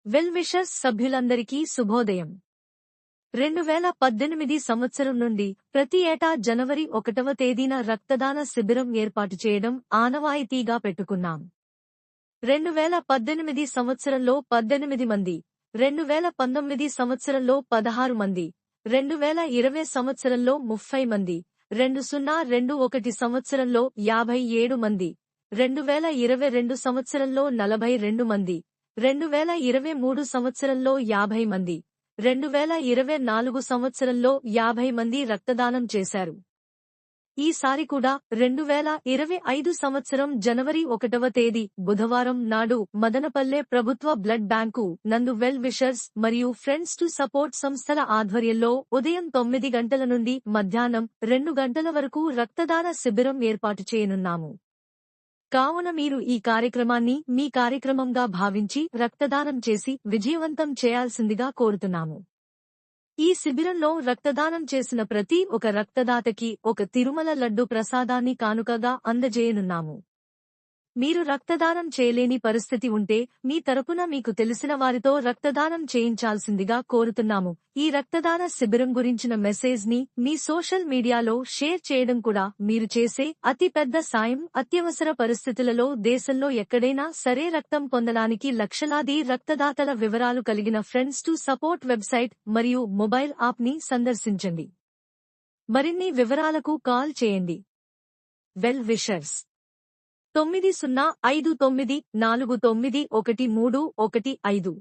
Well wishers సభ్యులందరికీ శుభోదయం. 2018 సంవత్సరం నుండి ప్రతి ఏటా జనవరి 1వ తేదీన రక్తదాన శిబిరం ఏర్పాటు చేయడం ఆనవాయితీగా పెట్టుకున్నాం. 2018 సంవత్సరంలో 18 మంది, 2019 సంవత్సరంలో 16 మంది, 2020 సంవత్సరంలో 30 మంది, 2021 సంవత్సరంలో 57 మంది, 2022 సంవత్సరంలో 42 మంది, 2023 సంవత్సరంలో 50 మంది, 2024 సంవత్సరంలో 50 మంది రక్తదానం చేశారు. ఈసారి కూడా 2025 సంవత్సరం జనవరి 1వ తేదీ బుధవారం నాడు మదనపల్లె ప్రభుత్వ బ్లడ్ బ్యాంకు నందు వెల్ విషర్స్ మరియు ఫ్రెండ్స్ టు సపోర్ట్ సంస్థల ఆధ్వర్యంలో ఉదయం 9 గంటల నుండి మధ్యాహ్నం 2 గంటల వరకు రక్తదాన శిబిరం ఏర్పాటు చేయనున్నాము. కావున మీరు ఈ కార్యక్రమాన్ని మీ కార్యక్రమంగా భావించి రక్తదానం చేసి విజయవంతం చేయాల్సిందిగా కోరుతున్నాము. ఈ శిబిరంలో రక్తదానం చేసిన ప్రతి ఒక్క రక్తదాతకి ఒక తిరుమల లడ్డు ప్రసాదాన్ని కానుకగా అందజేయనున్నాము. మీరు రక్తదానం చేయలేని పరిస్థితి ఉంటే మీ తరపున మీకు తెలిసిన వారితో రక్తదానం చేయించాల్సిందిగా కోరుతున్నాము. ఈ రక్తదాన శిబిరం గురించిన మెసేజ్ ని మీ సోషల్ మీడియాలో షేర్ చేయడం కూడా మీరు చేసే అతి పెద్ద సాయం. అత్యవసర పరిస్థితులలో దేశంలో ఎక్కడైనా సరే రక్తం పొందడానికి లక్షలాది రక్తదాతల వివరాలు కలిగిన ఫ్రెండ్స్ టు సపోర్ట్ వెబ్సైట్ మరియు మొబైల్ యాప్ ని సందర్శించండి. మరిన్ని వివరాలకు కాల్ చేయండి. Well wishers 9059491315